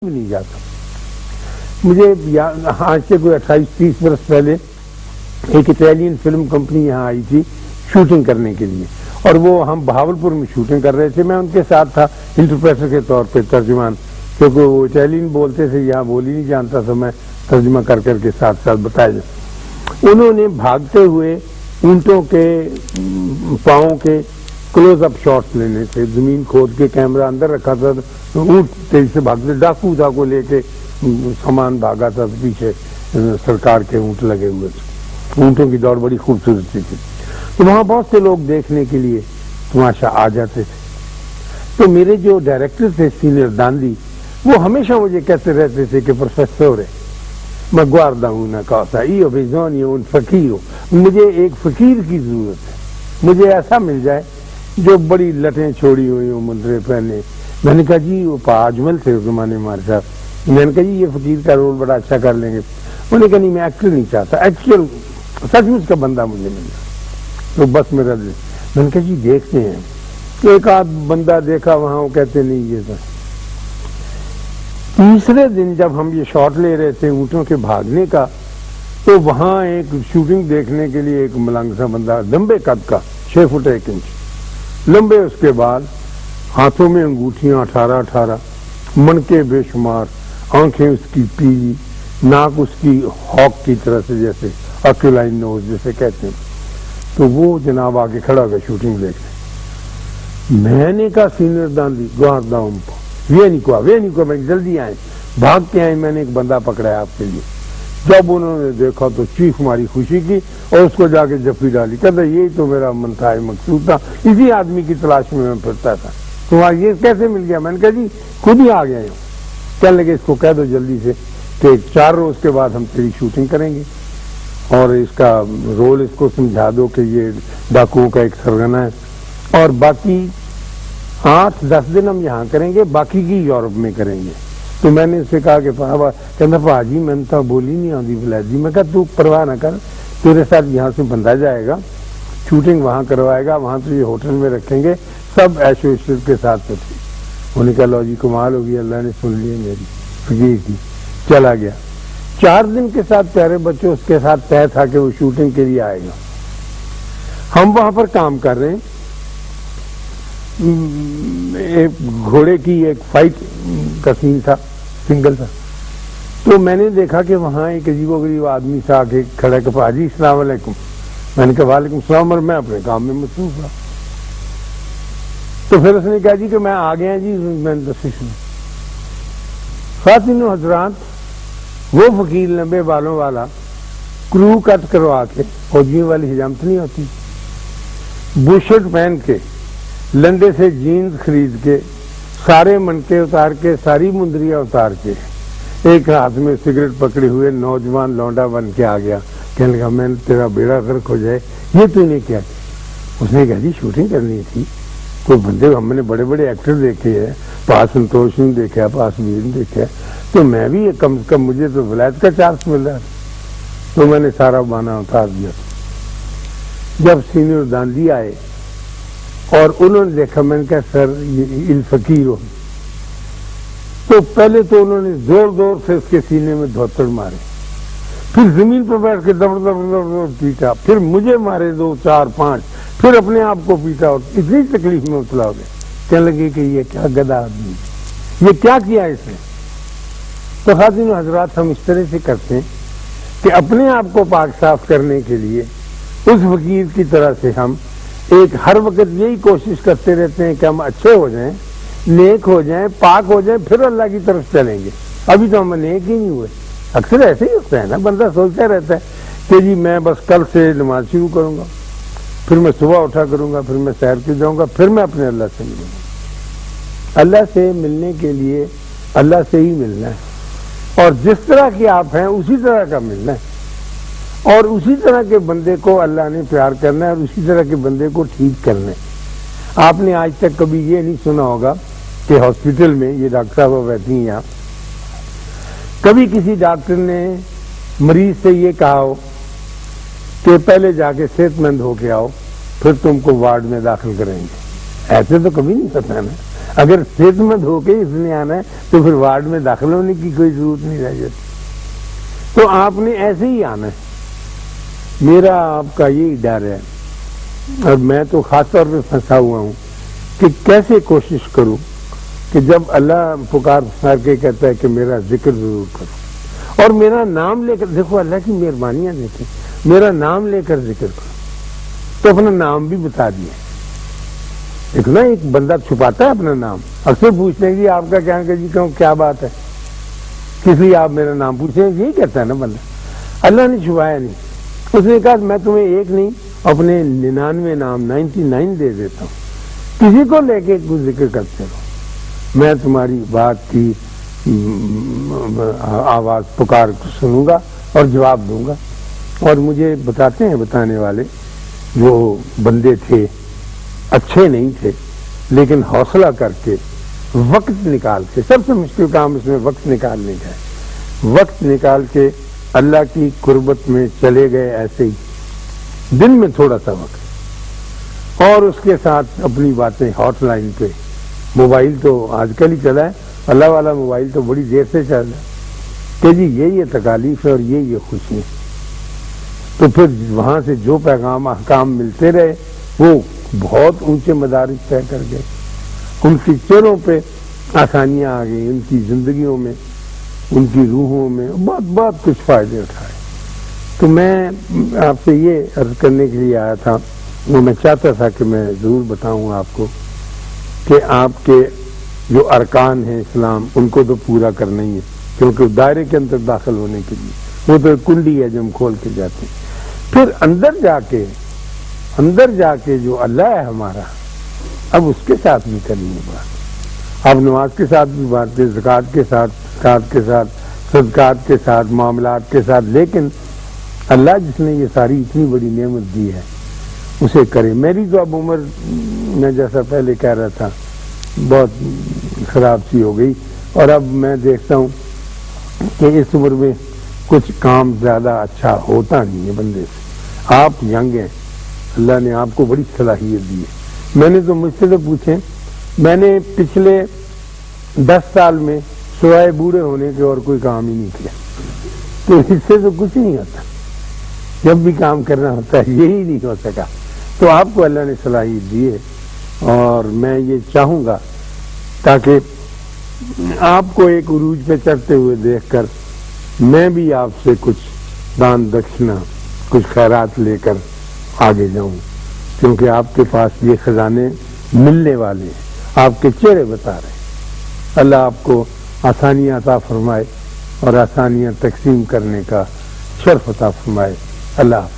بھی نہیں جاتا. مجھے آج سے کوئی 28-30 برس پہلے ایک اٹیلین فلم کمپنی یہاں آئی تھی شوٹنگ کرنے کے لیے، اور وہ ہم بہاولپور میں شوٹنگ کر رہے تھے. میں ان کے ساتھ تھا انٹرپریٹر کے طور پہ، ترجمان، کیونکہ وہ اٹیلین بولتے تھے، یہاں بولی نہیں جانتا تھا، میں ترجمہ کر کے ساتھ ساتھ بتایا. انہوں نے بھاگتے ہوئے اونٹوں کے پاؤں کے کلوز اپ شاٹس لینے تھے. زمین کھود کے کیمرہ اندر رکھا تھا، اونٹ تیزی سے بھاگتے، ڈاکو تھا کو لے کے سامان بھاگا تھا، پیچھے سرکار کے اونٹ لگے ہوئے تھے. اونٹوں کی دوڑ بڑی خوبصورتی تھی. تو وہاں بہت سے لوگ دیکھنے کے لیے تماشا آ جاتے تھے. تو میرے جو ڈائریکٹر تھے سینئر داندی، وہ ہمیشہ مجھے کہتے رہتے تھے کہ پروفیسر میں گواردا una cosa, io bisogno un فقیر، مجھے ایک فقیر کی ضرورت ہے، مجھے ایسا مل جائے جو بڑی لٹیں چھوڑی ہوئی ہوں، منترے پہنے. میں نے کہا جی وہ اجمل تھے اس زمانے ہمارے صاحب. میں نے کہا جی یہ فقیر کا رول بڑا اچھا کر لیں گے. انہوں نے کہا نہیں میں ایکٹر نہیں چاہتا، ایکچوئل سچ مچ کا بندہ مجھے مل جائے تو بس میرا دل. میں نے کہا جی دیکھتے ہیں. ایک آدھ بندہ دیکھا وہاں، وہ کہتے نہیں یہ تھا. تیسرے دن جب ہم یہ شاٹ لے رہے تھے اونٹوں کے بھاگنے کا، تو وہاں ایک شوٹنگ دیکھنے کے لیے ایک ملنگ سا بندہ، لمبے قد کا، 6 فٹ 1 انچ لمبے، اس کے بعد ہاتھوں میں انگوٹھیاں 18 منکے بے شمار، آنکھیں اس کی پیلی، ناک اس کی ہاک کی طرح سے، جیسے اکیلائن نوز جیسے کہتے ہیں. تو وہ جناب آگے کھڑا ہو گیا شوٹنگ دیکھنے. میں نے کہا سینئر داندی گواردا un po'. وینی کو میں جلدی آئے، بھاگ کے آئے. میں نے ایک بندہ پکڑایا آپ کے لیے. جب انہوں نے دیکھا تو چیخ ماری خوشی کی اور اس کو جا کے جفی ڈالی. کہتا یہی تو میرا منتہا مقصود تھا، اسی آدمی کی تلاش میں پھرتا تھا. تو یہ کیسے مل گیا؟ میں نے کہا جی خود ہی آ گیا ہوں. کہنے لگے اس کو کہہ دو جلدی سے کہ 4 روز کے بعد ہم تیری شوٹنگ کریں گے، اور اس کا رول اس کو سمجھا دو کہ یہ ڈاکوؤں کا ایک سرگنا ہے، اور باقی 8-10 دن ہم یہاں کریں گے، باقی کی یورپ میں کریں گے. تو میں نے اس سے کہا کہ کہنا پاجی میں تو بولی نہیں آتی بلادی. میں کہا تو پرواہ نہ کر، تیرے ساتھ یہاں سے بندہ جائے گا، شوٹنگ وہاں کروائے گا، وہاں تو یہ ہوٹل میں رکھیں گے، سب عیش و عشرت کے ساتھ. انہوں نے کہا لو جی کمال ہوگی، اللہ نے سن لی میری فقیر کی. چلا گیا. 4 دن کے ساتھ پیارے بچوں اس کے ساتھ طے تھا کہ وہ شوٹنگ کے لیے آئے گا. ہم وہاں پر کام کر رہے ہیں. ایک گھوڑے کی ایک فائٹ کا سین تھا، سنگل تھا. تو میں نے دیکھا کہ وہاں ایک عجیب و غریب آدمی سا کے کھڑا کہ پاجی السلام علیکم. میں نے کہا وعلیکم السلام، اور میں اپنے کام میں مصروف تھا. تو پھر اس نے کہا جی کہ میں آ گیا جی. میں خواتین و حضرات، وہ فقیر لمبے بالوں والا کرو کٹ کروا کے، فوجیوں والی حجامت نہیں ہوتی، بوشرٹ پہن کے، لنڈے سے جینز خرید کے، سارے منکے اتار کے، ساری مندریاں اتار کے، ایک ہاتھ میں سگریٹ پکڑے ہوئے نوجوان لونڈا بن کے آ گیا. کہنے لگا میں تیرا بیڑا غرق ہو جائے، یہ تو نے کیا کیا؟ اس نے کہا جی شوٹنگ کرنی تھی. کوئی بندے ہم نے بڑے بڑے ایکٹر دیکھے ہیں، پاس سنتوش نے دیکھا، پاس ویر نے دیکھا، تو میں بھی کم سے کم مجھے تو ولایت کا چانس مل رہا ہے. تو میں نے سارا بانا اتار دیا. جب سینئر داندی آئے اور انہوں نے دیکھا، میں نے کہا سر یہ الفقیر ہو. تو پہلے تو انہوں نے زور سے اس کے سینے میں دھوتڑ مارے، پھر زمین پر بیٹھ کے دبڑ پیٹا، پھر مجھے مارے 2 4 5، پھر اپنے آپ کو پیٹا، اور اتنی تکلیف میں مبتلا ہو گئے. کہنے لگے کہ یہ کیا گدھا آدمی، یہ کیا کیا اس نے. تو خواتین و حضرات، ہم اس طرح سے کرتے ہیں کہ اپنے آپ کو پاک صاف کرنے کے لیے اس فقیر کی طرح سے ہم ایک ہر وقت یہی کوشش کرتے رہتے ہیں کہ ہم اچھے ہو جائیں، نیک ہو جائیں، پاک ہو جائیں، پھر اللہ کی طرف چلیں گے. ابھی تو ہم نیک ہی نہیں ہوئے. اکثر ایسے ہی ہوتا ہے نا، بندہ سوچتا رہتا ہے کہ جی میں بس کل سے نماز شروع کروں گا، پھر میں صبح اٹھا کروں گا، پھر میں سیر کے جاؤں گا، پھر میں اپنے اللہ سے ملوں گا. اللہ سے ملنے کے لیے اللہ سے ہی ملنا ہے، اور جس طرح کے آپ ہیں اسی طرح کا ملنا ہے، اور اسی طرح کے بندے کو اللہ نے پیار کرنا ہے، اور اسی طرح کے بندے کو ٹھیک کرنا ہے. آپ نے آج تک کبھی یہ نہیں سنا ہوگا کہ ہاسپٹل میں یہ ڈاکٹر صاحب بیٹھی ہیں یہاں، کبھی کسی ڈاکٹر نے مریض سے یہ کہا ہو کہ پہلے جا کے صحت مند ہو کے آؤ، پھر تم کو وارڈ میں داخل کریں گے. ایسے تو کبھی نہیں ہوتا ہے نا. اگر صحت مند ہو کے اس نے آنا ہے تو پھر وارڈ میں داخل ہونے کی کوئی ضرورت نہیں رہ جاتی. تو آپ نے ایسے ہی آنا ہے. میرا آپ کا یہی ڈر ہے، اور میں تو خاص طور پہ پھنسا ہوا ہوں کہ کیسے کوشش کروں کہ جب اللہ پکار کے کہتا ہے کہ میرا ذکر ضرور کرو اور میرا نام لے کر، دیکھو اللہ کی مہربانیاں دیکھیں، میرا نام لے کر ذکر کرو، تو اپنا نام بھی بتا دیا. دیکھو نا، ایک بندہ چھپاتا ہے اپنا نام، اکثر پوچھتے ہیں کہ آپ کا کیا بات ہے، کس لیے آپ میرا نام پوچھتے ہیں؟ یہی کہتا ہے نا بندہ. اللہ نے چھپایا نہیں، اس نے کہا میں تمہیں ایک نہیں اپنے 99 نام 99 دے دیتا ہوں، کسی کو لے کے کچھ ذکر کرتے رہو، میں تمہاری بات کی آواز پکار سنوں گا اور جواب دوں گا. اور مجھے بتاتے ہیں بتانے والے، وہ بندے تھے اچھے نہیں تھے لیکن حوصلہ کر کے وقت نکال کے، سب سے مشکل کام اس میں وقت نکالنے کا ہے، وقت نکال کے اللہ کی قربت میں چلے گئے ایسے ہی دن میں تھوڑا سا وقت، اور اس کے ساتھ اپنی باتیں ہاٹ لائن پہ. موبائل تو آج کل ہی چلا ہے، اللہ والا موبائل تو بڑی دیر سے چل رہا ہے کہ جی یہ تکالیف ہے اور یہ خوشی ہے. تو پھر وہاں سے جو پیغام احکام ملتے رہے وہ بہت اونچے مدارج طے کر گئے. ان کی چہروں پہ آسانیاں آ گئی، ان کی زندگیوں میں، ان کی روحوں میں بہت کچھ فائدے اٹھائے. تو میں آپ سے یہ عرض کرنے کے لیے آیا تھا، وہ میں چاہتا تھا کہ میں ضرور بتاؤں آپ کو کہ آپ کے جو ارکان ہیں اسلام، ان کو تو پورا کرنا ہی ہے، کیونکہ دائرے کے اندر داخل ہونے کے لیے وہ تو ایک کنڈی ہے جو ہم کھول کے جاتے ہیں. پھر اندر جا کے جو اللہ ہے ہمارا، اب اس کے ساتھ بھی کرنی ہے بات. اب نماز کے ساتھ بھی بات ہے، زکوٰۃ کے ساتھ، صدقات کے ساتھ، معاملات کے ساتھ، لیکن اللہ جس نے یہ ساری اتنی بڑی نعمت دی ہے اسے کرے. میری تو اب عمر، میں جیسا پہلے کہہ رہا تھا، بہت خراب سی ہو گئی، اور اب میں دیکھتا ہوں کہ اس عمر میں کچھ کام زیادہ اچھا ہوتا نہیں ہے بندے سے. آپ ینگ ہیں، اللہ نے آپ کو بڑی صلاحیت دی ہے. میں نے تو مجھ سے تو پوچھیں، میں نے پچھلے 10 سال میں سوائے بوڑھے ہونے کے اور کوئی کام ہی نہیں کیا، تو اس سے تو کچھ نہیں ہوتا. جب بھی کام کرنا ہوتا ہے یہی نہیں ہو سکا. تو آپ کو اللہ نے صلاحیت دی ہے، اور میں یہ چاہوں گا تاکہ آپ کو ایک عروج پہ چڑھتے ہوئے دیکھ کر میں بھی آپ سے کچھ دان دکشنا، کچھ خیرات لے کر آگے جاؤں، کیونکہ آپ کے پاس یہ خزانے ملنے والے ہیں، آپ کے چہرے بتا رہے ہیں. اللہ آپ کو آسانیاں عطا فرمائے اور آسانیاں تقسیم کرنے کا شرف عطا فرمائے. اللہ حافظ.